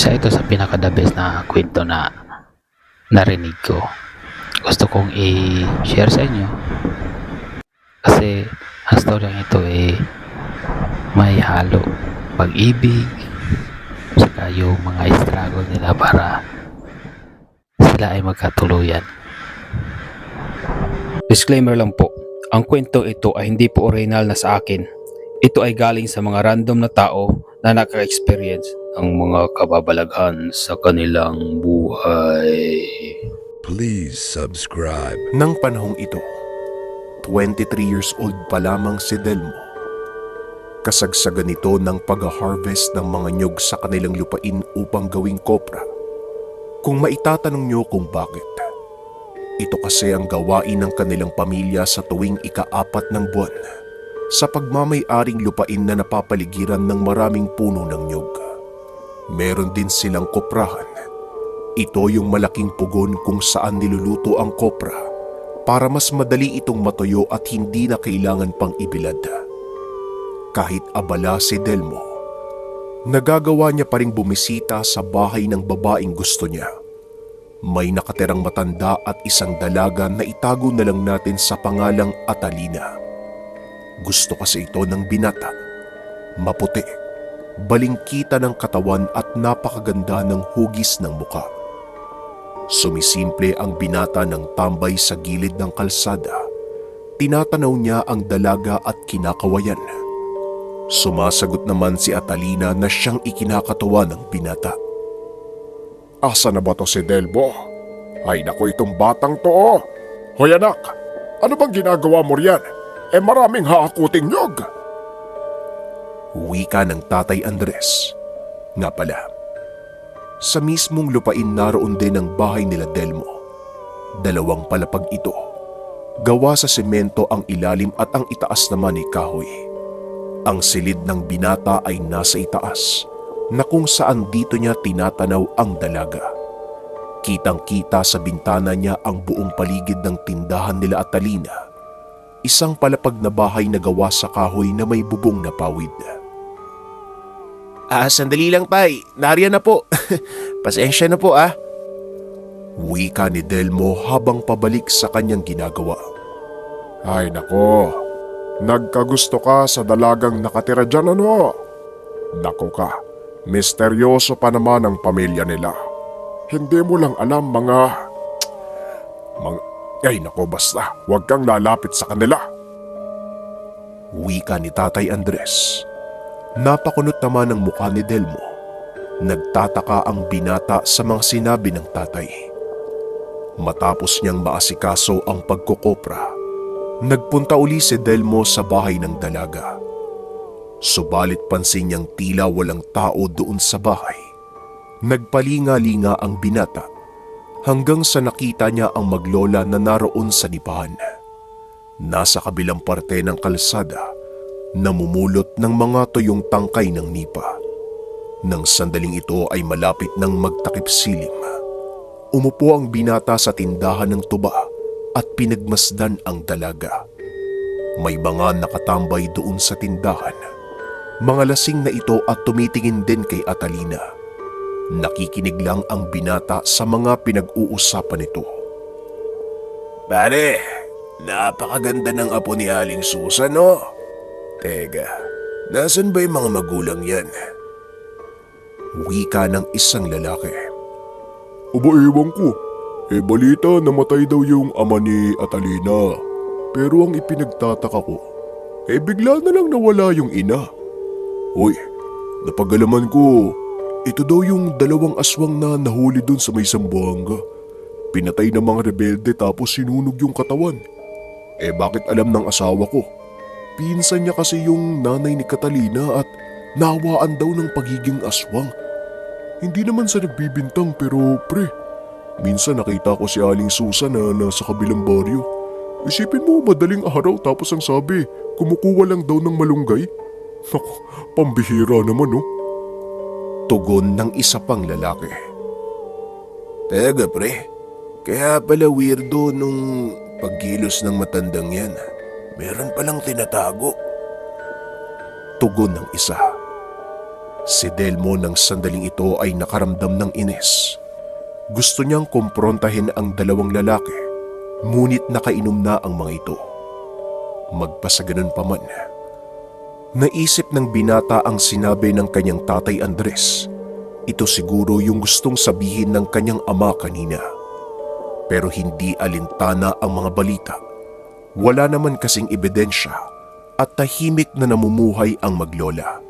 Isa ito sa pinaka-the best na kwento na narinig ko. Gusto kong i-share sa inyo kasi ang storyang ito may halo pag-ibig saka yung mga struggle nila para sila ay magkatuluyan. Disclaimer lang po, ang kwento ito ay hindi po original na sa akin. Ito ay galing sa mga random na tao na naka-experience ng mga kababalaghan sa kanilang buhay. Please subscribe. Nang panahong ito, 23 years old pa lamang si Delmo. Kasagsagan nito ng pag-harvest ng mga nyog sa kanilang lupain upang gawing kopra. Kung maitatanong nyo kung bakit, ito kasi ang gawain ng kanilang pamilya sa tuwing ika-4 ng buwan sa pagmamay-aring lupain na napapaligiran ng maraming puno ng nyog. Meron din silang koprahan. Ito yung malaking pugon kung saan niluluto ang kopra para mas madali itong matuyo at hindi na kailangan pang ibilad. Kahit abala si Delmo, nagagawa niya pa ring bumisita sa bahay ng babaeng gusto niya. May nakatirang matanda at isang dalaga na itago na lang natin sa pangalang Atalina. Gusto kasi ito ng binata. Maputi, balingkita ng katawan at napakaganda ng hugis ng muka. Sumisimple ang binata ng tambay sa gilid ng kalsada. Tinatanaw niya ang dalaga at kinakawayan. Sumasagot naman si Atalina na siyang ikinakatawa ng binata. Asa na ba to si Delmo? Ay naku, itong batang to. Hoy anak, ano bang ginagawa mo riyan? Maraming haakuting nyog. Wika ng Tatay Andres. Nga pala, sa mismong lupain naroon din ang bahay nila Delmo. 2 palapag ito. Gawa sa semento ang ilalim at ang itaas naman ay kahoy. Ang silid ng binata ay nasa itaas, na kung saan dito niya tinatanaw ang dalaga. Kitang-kita sa bintana niya ang buong paligid ng tindahan nila Atalina. Isang palapag na bahay na gawa sa kahoy na may bubong na pawid. Sandali lang tay, nariyan na po. Pasensya na po Wika ni Delmo habang pabalik sa kanyang ginagawa. Ay nako, nagkagusto ka sa dalagang nakatira dyan ano? Nako ka, misteryoso pa naman ang pamilya nila. Hindi mo lang alam Ay nako basta, huwag kang lalapit sa kanila. Wika ni Tatay Andres. Napakunot naman ang mukha ni Delmo. Nagtataka ang binata sa mga sinabi ng tatay. Matapos niyang maasikaso ang pagkukopra, nagpunta uli si Delmo sa bahay ng dalaga. Subalit pansin niyang tila walang tao doon sa bahay. Nagpalinga-linga ang binata hanggang sa nakita niya ang maglola na naroon sa nipahan. Nasa kabilang parte ng kalsada, namumulot ng mga tuyong tangkay ng nipa. Nang sandaling ito ay malapit ng magtakip silim. Umupo ang binata sa tindahan ng tuba at pinagmasdan ang dalaga. May mga nakatambay doon sa tindahan. Mga lasing na ito at tumitingin din kay Atalina. Nakikinig lang ang binata sa mga pinag-uusapan nito. Pare, napakaganda ng apo ni Aling Susan no? Teka, nasan ba yung mga magulang yan? Wika ng isang lalaki. Ewan ko. Balita namatay daw yung ama ni Atalina. Pero ang ipinagtataka ko, bigla na lang nawala yung ina. Hoy, napagalaman ko, ito daw yung 2 aswang na nahuli dun sa may Zamboanga. Pinatay ng mga rebelde tapos sinunog yung katawan. Bakit alam ng asawa ko? Pinsan niya kasi yung nanay ni Catalina at nawaan daw ng pagiging aswang. Hindi naman sa nagbibintang pero pre, minsan nakita ko si Aling Susan na nasa kabilang baryo. Isipin mo, madaling araw tapos ang sabi, kumukuha lang daw ng malunggay. Naku, pambihira naman no? Tugon ng isa pang lalaki. Teka pre, kaya pala weirdo nung pagkilos ng matandang yan. Meron palang tinatago. Tugon ng isa. Si Delmo ng sandaling ito ay nakaramdam ng inis. Gusto niyang kumprontahin ang dalawang lalaki, ngunit nakainom na ang mga ito. Magpasaganon pa man, naisip ng binata ang sinabi ng kanyang tatay Andres. Ito siguro yung gustong sabihin ng kanyang ama kanina. Pero hindi alintana ang mga balita. Wala naman kasing ebidensya at tahimik na namumuhay ang maglola.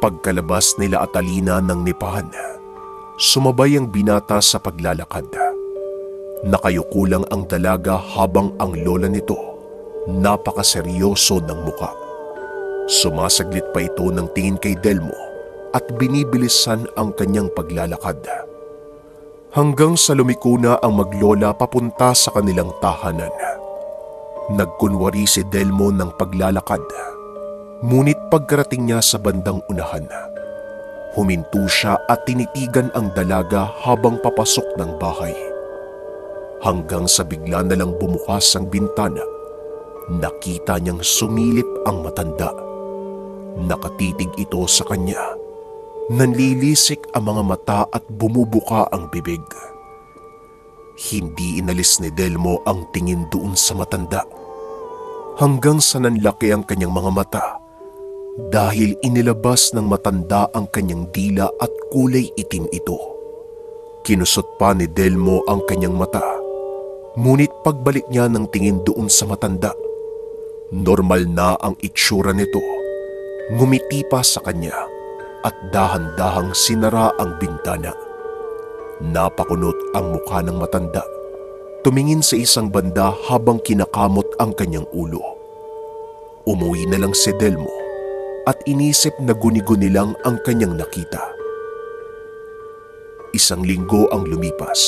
Pagkalabas nila Atalina ng nipahan, sumabay ang binata sa paglalakad. Nakayuko lang ang dalaga habang ang lola nito napakaseryoso ng muka. Sumasaglit pa ito ng tingin kay Delmo at binibilisan ang kanyang paglalakad. Hanggang sa lumiko na ang maglola papunta sa kanilang tahanan. Nagkunwari si Delmo ng paglalakad. Ngunit pagkarating niya sa bandang unahan, huminto siya at tinitigan ang dalaga habang papasok ng bahay. Hanggang sa bigla na lang bumukas ang bintana, nakita niyang sumilip ang matanda. Nakatitig ito sa kanya. Nanlilisik ang mga mata at bumubuka ang bibig. Hindi inalis ni Delmo ang tingin doon sa matanda. Hanggang sa nanlaki ang kanyang mga mata dahil inilabas ng matanda ang kanyang dila at kulay itim ito. Kinusot pa ni Delmo ang kanyang mata. Ngunit pagbalik niya ng tingin doon sa matanda, normal na ang itsura nito. Ngumiti pa sa kanya at dahan-dahang sinara ang bintana. Napakunot ang mukha ng matanda. Tumingin sa isang banda habang kinakamot ang kanyang ulo. Umuwi na lang si Delmo at inisip na guni-guni lang ang kanyang nakita. Isang linggo ang lumipas.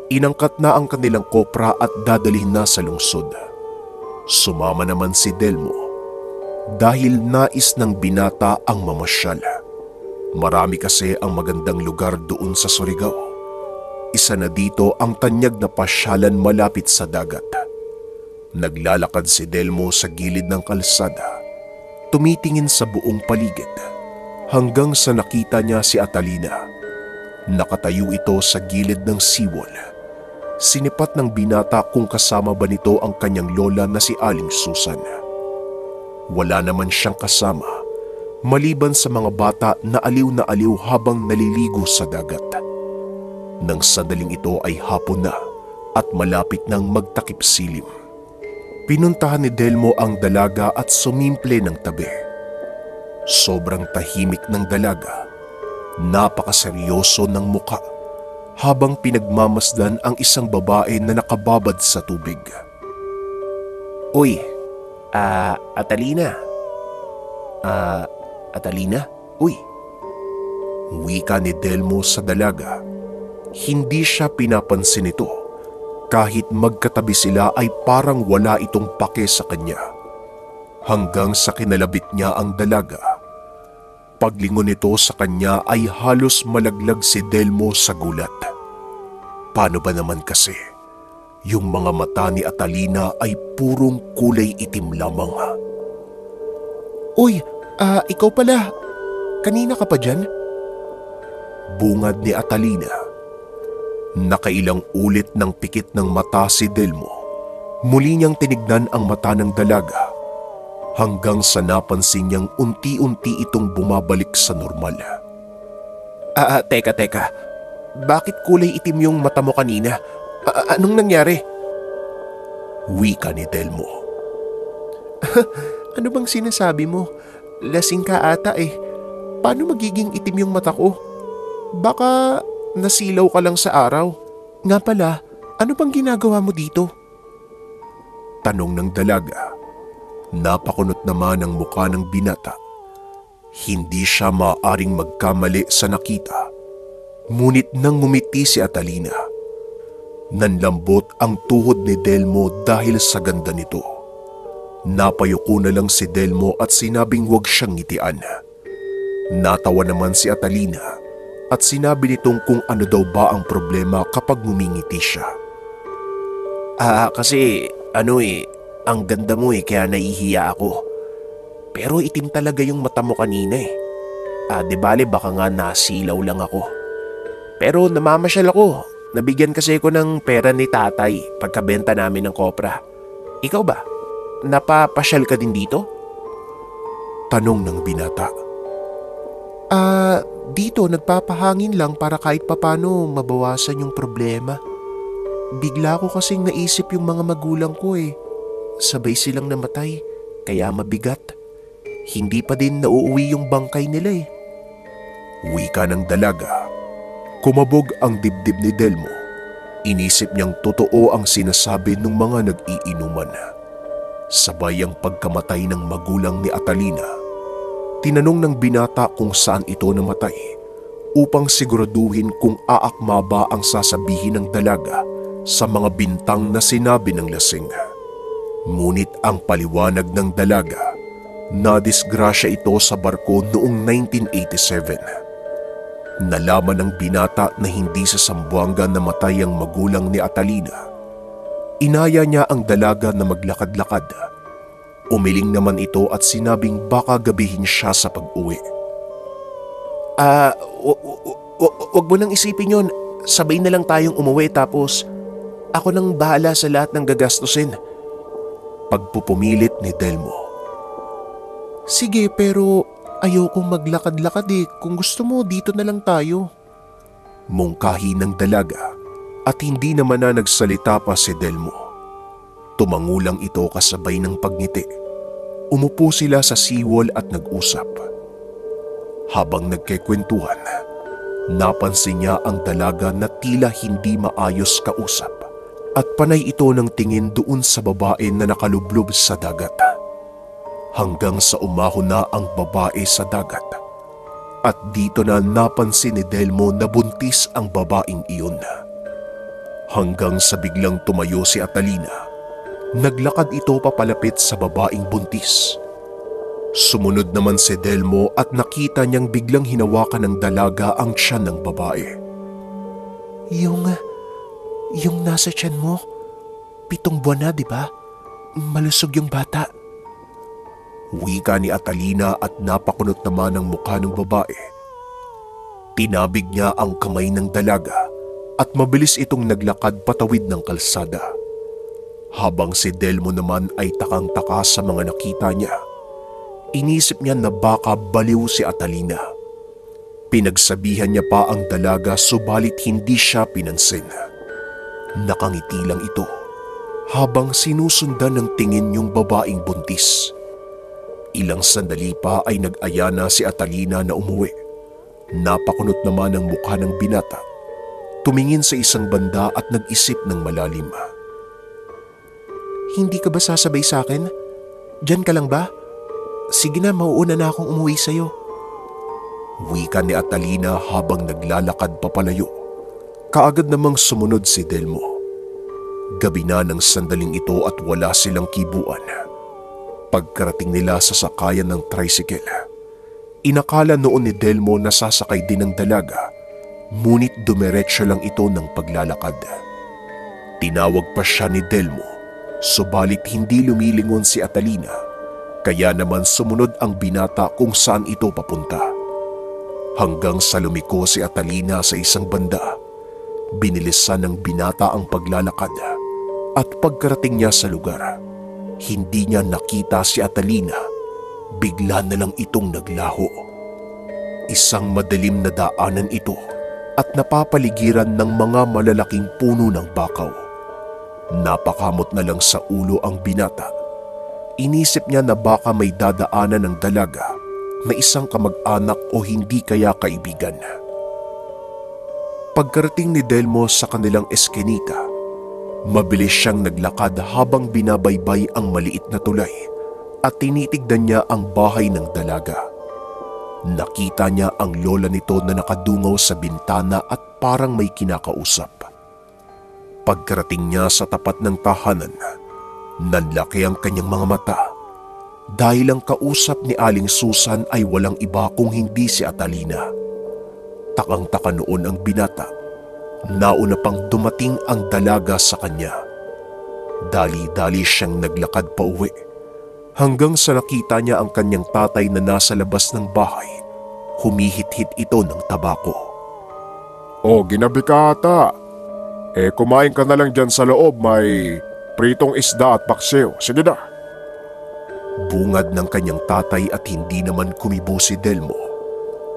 Inangkat na ang kanilang kopra at dadalhin na sa lungsod. Sumama naman si Delmo dahil nais ng binata ang mamasyal. Marami kasi ang magandang lugar doon sa Surigao. Isa na dito ang tanyag na pasyalan malapit sa dagat. Naglalakad si Delmo sa gilid ng kalsada, tumitingin sa buong paligid hanggang sa nakita niya si Atalina. Nakatayo ito sa gilid ng seawall. Sinipat ng binata kung kasama ba nito ang kanyang lola na si Aling Susan. Wala naman siyang kasama, maliban sa mga bata na aliw habang naliligo sa dagat. Nang sandaling ito ay hapon na at malapit nang magtakip silim. Pinuntahan ni Delmo ang dalaga at sumimple ng tabi. Sobrang tahimik ng dalaga, napakaseryoso ng muka, habang pinagmamasdan ang isang babae na nakababad sa tubig. Uy, Atalina? Atalina? Uy. Wika ni Delmo sa dalaga. Hindi siya pinapansin ito. Kahit magkatabi sila ay parang wala itong pake sa kanya. Hanggang sa kinalabit niya ang dalaga. Paglingon nito sa kanya ay halos malaglag si Delmo sa gulat. Paano ba naman kasi? Yung mga mata ni Atalina ay purong kulay itim lamang. Uy, ikaw pala. Kanina ka pa dyan? Bungad ni Atalina. Nakailang ulit ng pikit ng mata si Delmo. Muli niyang tinignan ang mata ng dalaga hanggang sa napansin niyang unti-unti itong bumabalik sa normal. Teka. Bakit kulay itim yung mata mo kanina? Anong nangyari? Wika ni Delmo. Ano bang sinasabi mo? Lasing ka ata eh. Paano magiging itim yung mata ko? Baka nasilaw ka lang sa araw. Nga pala, ano bang ginagawa mo dito? Tanong ng dalaga. Napakunot naman ang mukha ng binata. Hindi siya maaaring magkamali sa nakita. Ngunit nang ngumiti si Atalina, nanlambot ang tuhod ni Delmo dahil sa ganda nito. Napayuko na lang si Delmo at sinabing huwag siyang ngitian. Natawa naman si Atalina at sinabi nitong kung ano daw ba ang problema kapag ngumingiti siya. Kasi ang ganda mo kaya nahihiya ako. Pero itim talaga yung mata mo kanina eh. Di bale baka nga nasilaw lang ako. Pero namamasyal ako. Nabigyan kasi ako ng pera ni tatay pagkabenta namin ng kopra. Ikaw ba? Napapasyal ka din dito? Tanong ng binata. Dito nagpapahangin lang para kahit papano mabawasan yung problema. Bigla ko kasing naisip yung mga magulang ko eh. Sabay silang namatay, kaya mabigat. Hindi pa din nauuwi yung bangkay nila eh. Wika ng dalaga. Kumabog ang dibdib ni Delmo. Inisip niyang totoo ang sinasabi ng mga nag-iinuman. Sabay ang pagkamatay ng magulang ni Atalina. Tinanong ng binata kung saan ito namatay upang siguraduhin kung aakma ba ang sasabihin ng dalaga sa mga bintang na sinabi ng lasing. Ngunit ang paliwanag ng dalaga, nadisgrasya ito sa barko noong 1987. Nalaman ng binata na hindi sa Zamboanga namatay ang magulang ni Atalina. Inaya niya ang dalaga na maglakad-lakad. Umiling naman ito at sinabing baka gabihin siya sa pag-uwi. Wag mo nang isipin yun. Sabay na lang tayong umuwi tapos ako nang bahala sa lahat ng gagastusin. Pagpupumilit ni Delmo. Sige, pero ayokong maglakad-lakad eh. Kung gusto mo, dito na lang tayo. Mungkahi ng dalaga at hindi naman na nagsalita pa si Delmo. Tumangulang ito kasabay ng pagngiti. Umupo sila sa seawall at nag-usap. Habang nagkikwentuhan, napansin niya ang dalaga na tila hindi maayos kausap at panay ito ng tingin doon sa babae na nakalublob sa dagat. Hanggang sa umahon na ang babae sa dagat. At dito na napansin ni Delmo na buntis ang babaeng iyon. Hanggang sa biglang tumayo si Atalina. Naglakad ito papalapit sa babaeng buntis. Sumunod naman si Delmo at nakita niyang biglang hinawakan ng dalaga ang tiyan ng babae. Yung nasa tiyan mo, 7 buwan na, di ba? Malusog yung bata. Wika ni Atalina at napakunot naman ang mukha ng babae. Tinabig niya ang kamay ng dalaga at mabilis itong naglakad patawid ng kalsada. Habang si Delmo naman ay takang-taka sa mga nakita niya, inisip niya na baka baliw si Atalina. Pinagsabihan niya pa ang dalaga subalit hindi siya pinansin. Nakangiti lang ito habang sinusundan ng tingin yung babaeng buntis. Ilang sandali pa ay nag-aya na si Atalina na umuwi. Napakunot naman ang mukha ng binata. Tumingin sa isang banda at nag-isip ng malalim. Hindi ka ba sasabay sa akin? Diyan ka lang ba? Sige na, mauuna na akong umuwi sa'yo. Wika ni Atalina habang naglalakad papalayo. Kaagad namang sumunod si Delmo. Gabi na ng sandaling ito at wala silang kibuan. Pagkarating nila sa sakayan ng tricycle, inakala noon ni Delmo na sasakay din ng dalaga, ngunit dumiretso lang ito ng paglalakad. Tinawag pa siya ni Delmo, subalit hindi lumilingon si Atalina, kaya naman sumunod ang binata kung saan ito papunta. Hanggang sa lumiko si Atalina sa isang banda, binilisan ng binata ang paglalakad at pagkarating niya sa lugar, hindi niya nakita si Atalina. Bigla na lang itong naglaho. Isang madilim na daanan ito at napapaligiran ng mga malalaking puno ng bakaw. Napakamot na lang sa ulo ang binata. Inisip niya na baka may dadaanan ng dalaga na isang kamag-anak o hindi kaya kaibigan. Pagkarating ni Delmo sa kanilang eskinita, mabilis siyang naglakad habang binabaybay ang maliit na tulay at tinitignan niya ang bahay ng dalaga. Nakita niya ang lola nito na nakadungaw sa bintana at parang may kinakausap. Pagkarating niya sa tapat ng tahanan, nanlaki ang kanyang mga mata dahil ang kausap ni Aling Susan ay walang iba kung hindi si Atalina. Takang-taka noon ang binata. Nauna pang dumating ang dalaga sa kanya. Dali-dali siyang naglakad pa uwi hanggang sa nakita niya ang kanyang tatay na nasa labas ng bahay Humihit-hit ito ng tabako. Oh, ginabi ka ata. Kumain ka na lang dyan sa loob, may pritong isda at paksiw. Sige na. Bungad ng kanyang tatay at hindi naman kumibo si Delmo.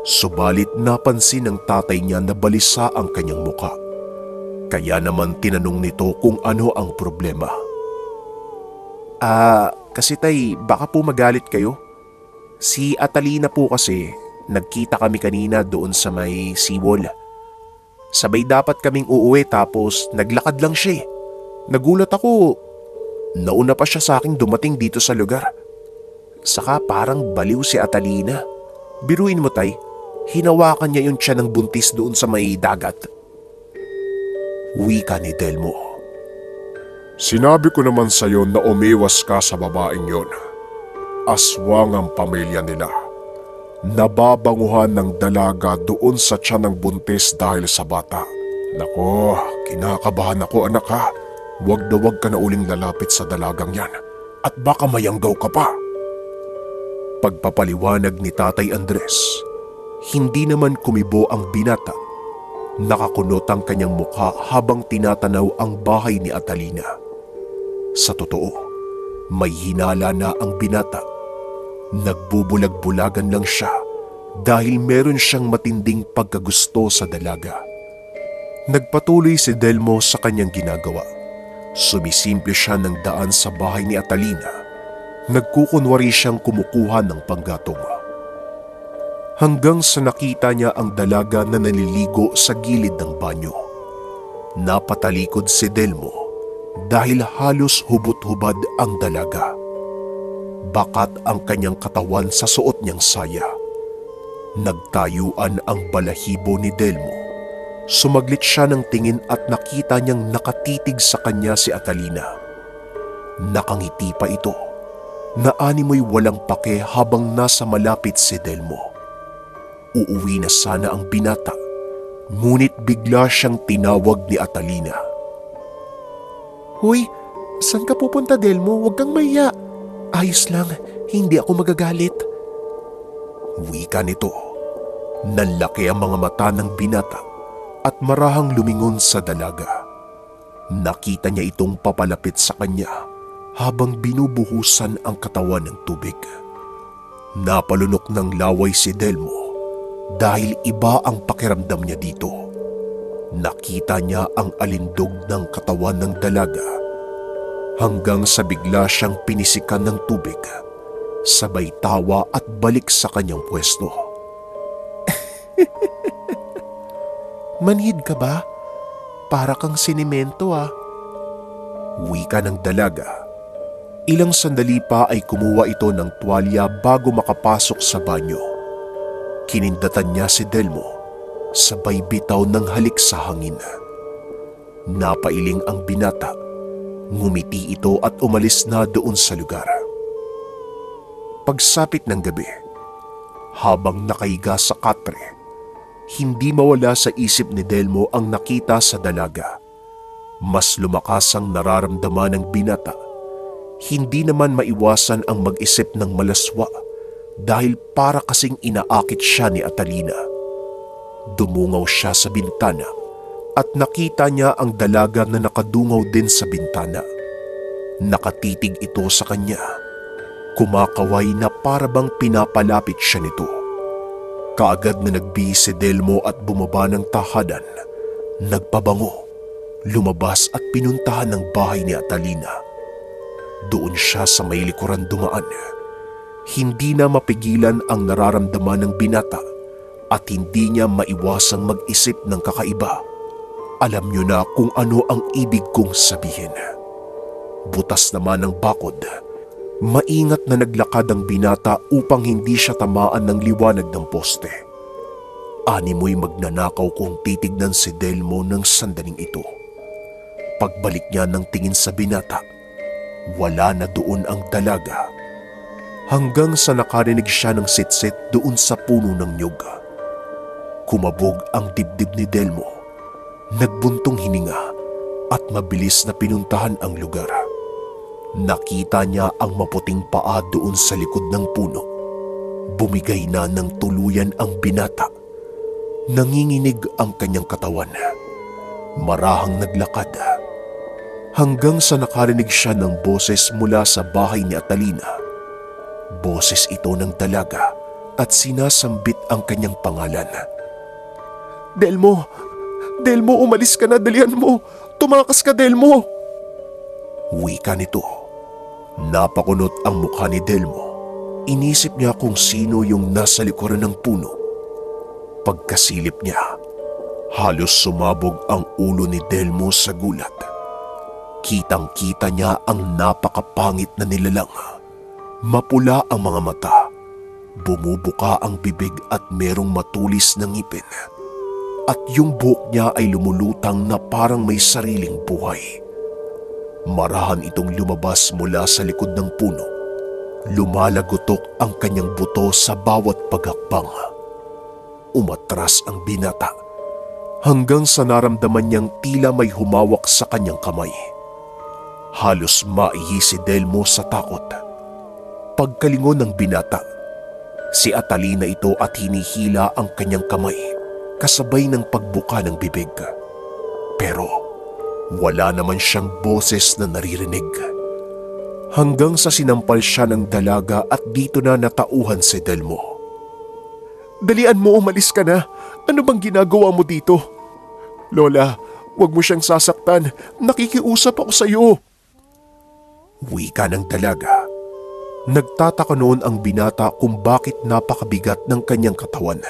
Subalit napansin ng tatay niya na balisa ang kanyang muka. Kaya naman tinanong nito kung ano ang problema. Kasi tay, baka po magalit kayo. Si Atalina po kasi, nagkita kami kanina doon sa may seawall. Sabay dapat kaming uuwi tapos naglakad lang siya. Nagulat ako, nauna pa siya sa aking dumating dito sa lugar. Saka parang baliw si Atalina. Biruin mo tay, hinawakan niya yung tiyan ng buntis doon sa may dagat. Wika ni Delmo. Sinabi ko naman sa'yo na umiwas ka sa babaeng yon. Aswang ang pamilya nila. Nababanguhan ng dalaga doon sa tiyan ng buntis dahil sa bata. Nako, kinakabahan ako anak ha. Huwag na huwag ka na uling lalapit sa dalagang yan at baka mayanggaw ka pa. Pagpapaliwanag ni Tatay Andres, hindi naman kumibo ang binata. Nakakunot ang kanyang mukha habang tinatanaw ang bahay ni Atalina. Sa totoo, may hinala na ang binata. Nagbubulag-bulagan lang siya dahil meron siyang matinding pagkagusto sa dalaga. Nagpatuloy si Delmo sa kanyang ginagawa. Sumisimple siya ng daan sa bahay ni Atalina. Nagkukunwari siyang kumukuha ng panggatong. Hanggang sa nakita niya ang dalaga na naliligo sa gilid ng banyo. Napatalikod si Delmo dahil halos hubot-hubad ang dalaga. Bakat ang kanyang katawan sa suot niyang saya. Nagtayuan ang balahibo ni Delmo. Sumaglit siya ng tingin at nakita niyang nakatitig sa kanya si Atalina. Nakangiti pa ito. Naanimoy walang pake habang nasa malapit si Delmo. Uuwi na sana ang binata, ngunit bigla siyang tinawag ni Atalina. Huy, saan ka pupunta Delmo? Huwag kang mahiya. Ayos lang, hindi ako magagalit. Wika nito. Nanlaki ang mga mata ng binata at marahang lumingon sa dalaga. Nakita niya itong papalapit sa kanya habang binubuhusan ang katawan ng tubig. Napalunok ng laway si Delmo dahil iba ang pakiramdam niya dito. Nakita niya ang alindog ng katawan ng dalaga hanggang sa bigla siyang pinisikan ng tubig. Sabay tawa at balik sa kanyang pwesto. Manhid ka ba? Para kang sinimento ah. Wika ng dalaga. Ilang sandali pa ay kumuha ito ng tuwalya bago makapasok sa banyo. Kinindatan niya si Delmo, sabay bitaw ng halik sa hangin. Napailing ang binata. Ngumiti ito at umalis na doon sa lugar. Pagsapit ng gabi, habang nakahiga sa katre, hindi mawala sa isip ni Delmo ang nakita sa dalaga. Mas lumakas ang nararamdaman ng binata. Hindi naman maiwasan ang mag-isip ng malaswa dahil para kasing inaakit siya ni Atalina. Dumungaw siya sa bintana at nakita niya ang dalaga na nakadungaw din sa bintana. Nakatitig ito sa kanya. Kumakaway na parabang pinapalapit siya nito. Kaagad na nagbihis si Delmo at bumaba ng tahanan. Nagpabango, lumabas at pinuntahan ng bahay ni Atalina. Doon siya sa may likuran dumaan. Hindi na mapigilan ang nararamdaman ng binata at hindi niya maiwasang mag-isip ng kakaiba. Alam niyo na kung ano ang ibig kong sabihin. Butas naman ng bakod. Maingat na naglakad ang binata upang hindi siya tamaan ng liwanag ng poste. Animoy magnanakaw kung titignan si Delmo ng sandaling ito. Pagbalik niya ng tingin sa binata, wala na doon ang dalaga. Hanggang sa nakarinig siya ng sitsit doon sa puno ng nyug. Kumabog ang dibdib ni Delmo. Nagbuntong hininga at mabilis na pinuntahan ang lugar. Nakita niya ang maputing paa doon sa likod ng puno. bumigay na ng tuluyan ang binata. Nanginginig ang kanyang katawan. Marahang naglakad. Hanggang sa nakarinig siya ng boses mula sa bahay ni Atalina. Boses ito ng dalaga at sinasambit ang kanyang pangalan. Delmo! Delmo, umalis ka na, dalian mo! Tumakas ka, Delmo! Wika nito. Napakunot ang mukha ni Delmo. Inisip niya kung sino yung nasa likuran ng puno. Pagkasilip niya, halos sumabog ang ulo ni Delmo sa gulat. Kitang-kita niya ang napakapangit na nilalang. Mapula ang mga mata. Bumubuka ang bibig at merong matulis na ngipin. At yung buhok niya ay lumulutang na parang may sariling buhay. Marahan itong lumabas mula sa likod ng puno. Lumalagotok ang kanyang buto sa bawat paghakbang. Umatras ang binata hanggang sa naramdaman niyang tila may humawak sa kanyang kamay. Halos maihi si Delmo sa takot. Pagkalingon ng binata, si Atalina ito at hinihila ang kanyang kamay kasabay ng pagbuka ng bibig. Pero wala naman siyang boses na naririnig. Hanggang sa sinampal siya ng dalaga at dito na natauhan si Delmo. Dalian mo, umalis ka na. Ano bang ginagawa mo dito? Lola, huwag mo siyang sasaktan. Nakikiusap ako sa iyo. Wika ng dalaga. Nagtataka noon ang binata kung bakit napakabigat ng kanyang katawan.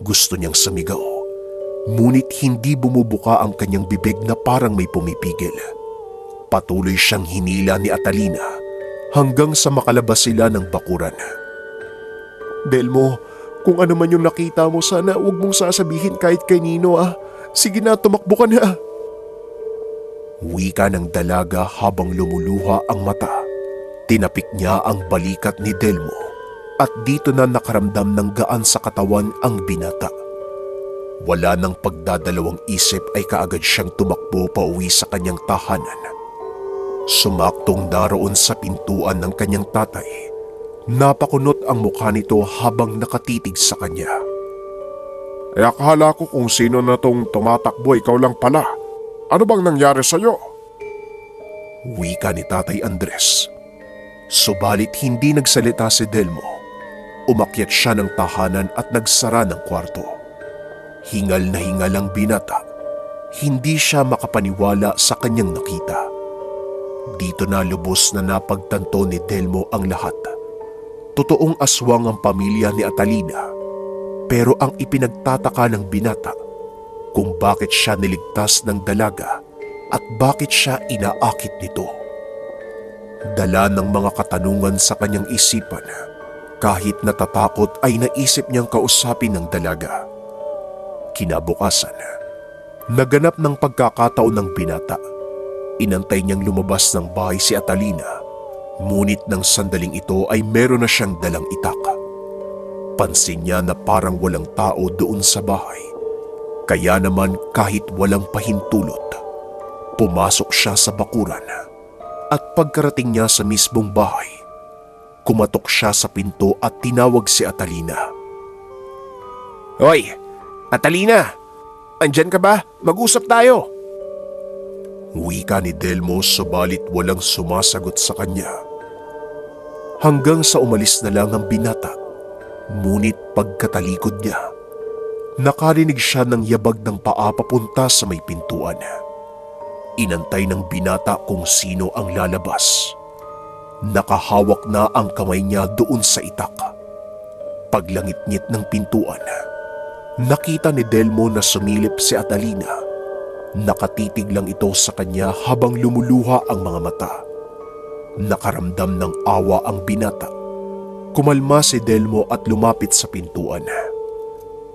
Gusto niyang sumigaw, ngunit hindi bumubuka ang kanyang bibig na parang may pumipigil. Patuloy siyang hinila ni Atalina hanggang sa makalabas sila ng bakuran. Delmo, kung ano man yung nakita mo, sana huwag mong sasabihin kahit kay Nino ah. Sige na, tumakbo ka na. Wika ng dalaga habang lumuluha ang mata. Tinapik niya ang balikat ni Delmo at dito na nakaramdam ng gaan sa katawan ang binata. Wala nang pagdadalawang isip ay kaagad siyang tumakbo pauwi sa kanyang tahanan. Sumaktong naroon sa pintuan ng kanyang tatay. Napakunot ang mukha nito habang nakatitig sa kanya. Akala ko kung sino na tong tumatakbo, ikaw lang pala. Ano bang nangyari sa'yo? Wika ni Tatay Andres. Subalit hindi nagsalita si Delmo. Umakyat siya ng tahanan at nagsara ng kwarto. Hingal na hingal ang binata. Hindi siya makapaniwala sa kanyang nakita. Dito na lubos na napagtanto ni Delmo ang lahat. Totoong aswang ang pamilya ni Atalina. Pero ang ipinagtataka ng binata, kung bakit siya niligtas ng dalaga at bakit siya inaakit nito. Dala ng mga katanungan sa kanyang isipan, kahit natatakot ay naisip niyang kausapin ng dalaga. Kinabukasan, naganap ng pagkakataon ng binata. Inantay niyang lumabas ng bahay si Atalina, ngunit ng sandaling ito ay meron na siyang dalang itak. Pansin niya na parang walang tao doon sa bahay. Kaya naman kahit walang pahintulot, pumasok siya sa bakuran at pagkarating niya sa mismong bahay, kumatok siya sa pinto at tinawag si Atalina. Hoy, Atalina! Andyan ka ba? Mag-usap tayo! Wika ni Delmo subalit walang sumasagot sa kanya. Hanggang sa umalis na lang ang binata, ngunit pagkatalikod niya, nakarinig siya ng yabag ng paa papunta sa may pintuan. Inantay ng binata kung sino ang lalabas. Nakahawak na ang kamay niya doon sa itak. Paglangit-ngit ng pintuan, nakita ni Delmo na sumilip si Atalina. Nakatitig lang ito sa kanya habang lumuluha ang mga mata. Nakaramdam ng awa ang binata. Kumalma si Delmo at lumapit sa pintuan.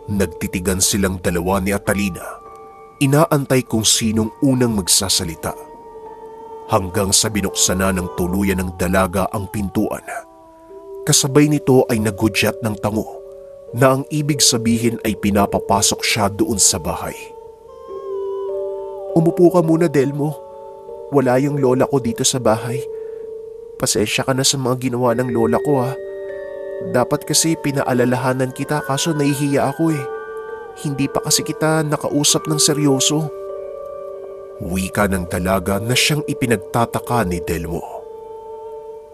Nagtitigan silang dalawa ni Atalina. Inaantay kung sinong unang magsasalita. Hanggang sa binuksan na ng tuluyan ng dalaga ang pintuan. Kasabay nito ay nagudyat ng tango na ang ibig sabihin ay pinapapasok siya doon sa bahay. Umupo ka muna, Delmo. Wala yung lola ko dito sa bahay. Pasensya ka na sa mga ginawa ng lola ko ha. Dapat kasi pinaalalahanan kita kaso nahihiya ako eh. Hindi pa kasi kita nakausap ng seryoso. Wika ng dalaga na siyang ipinagtataka ni Delmo.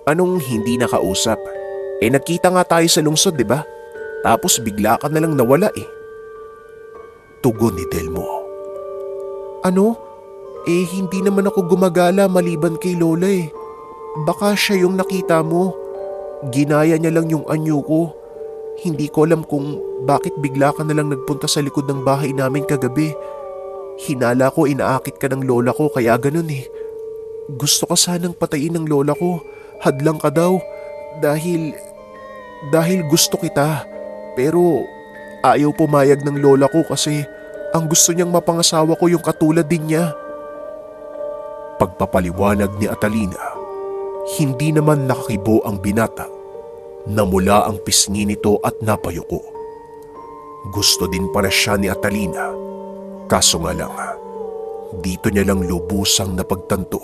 Anong hindi nakausap? Nagkita nga tayo sa lungsod, di ba? Tapos bigla ka na lang nawala eh. Tugon ni Delmo. Ano? Hindi naman ako gumagala maliban kay Lola eh. Baka siya yung nakita mo. Ginaya niya lang yung anyo ko. Hindi ko alam kung bakit bigla ka na lang nagpunta sa likod ng bahay namin kagabi. Hinala ko inaakit ka ng lola ko kaya ganun eh. Gusto ka sanang patayin ng lola ko. Hadlang ka daw. Dahil gusto kita. Pero ayaw pumayag ng lola ko kasi ang gusto niyang mapangasawa ko yung katulad din niya. Pagpapaliwanag ni Atalina, hindi naman nakakibo ang binata. Namula ang pisngi nito at napayuko. Gusto din para siya ni Atalina. Kaso nga lang, dito niya lang lubusang napagtanto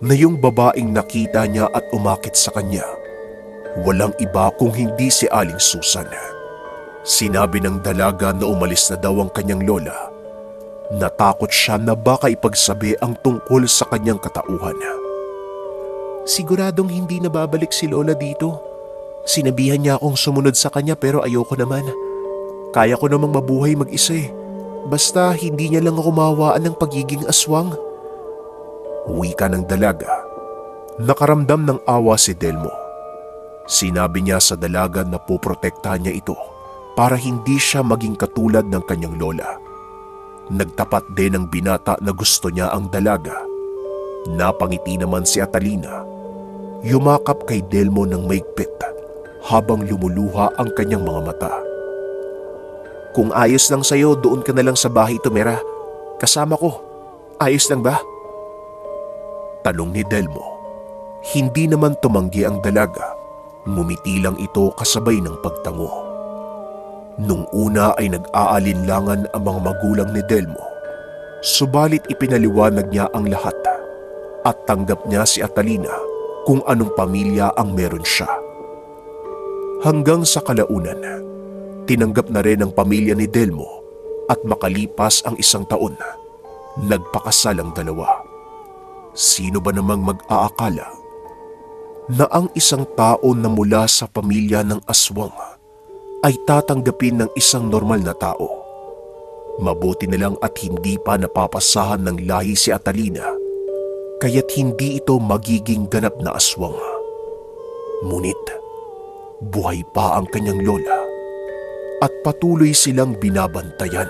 na yung babaeng nakita niya at umakit sa kanya, walang iba kung hindi si Aling Susan. Sinabi ng dalaga na umalis na daw ang kanyang lola. Natakot siya na baka ipagsabi ang tungkol sa kanyang katauhan. Siguradong hindi na babalik si lola dito. Sinabihan niya akong sumunod sa kanya pero ayoko naman. Kaya ko namang mabuhay mag-isa eh. Basta hindi niya lang ako mawaan ng pagiging aswang. Wika ng dalaga. Nakaramdam ng awa si Delmo. Sinabi niya sa dalaga na poprotektahan niya ito para hindi siya maging katulad ng kanyang lola. Nagtapat din ang binata na gusto niya ang dalaga. Napangiti naman si Atalina. Yumakap kay Delmo ng maigpit habang lumuluha ang kanyang mga mata. Kung ayos lang sa'yo, doon ka na lang sa bahay tumira. Kasama ko. Ayos lang ba? Tanong ni Delmo. Hindi naman tumanggi ang dalaga. Ngumiti lang ito kasabay ng pagtango. Nung una ay nag-aalinlangan ang mga magulang ni Delmo. Subalit ipinaliwanag niya ang lahat at tanggap niya si Atalina kung anong pamilya ang meron siya. Hanggang sa kalaunan, tinanggap na rin ang pamilya ni Delmo at makalipas ang 1 taon, nagpakasal ang dalawa. Sino ba namang mag-aakala na ang isang tao na mula sa pamilya ng aswang ay tatanggapin ng isang normal na tao? Mabuti na lang at hindi pa napapasahan ng lahi si Atalina, kaya't hindi ito magiging ganap na aswang. Ngunit buhay pa ang kanyang lola at patuloy silang binabantayan.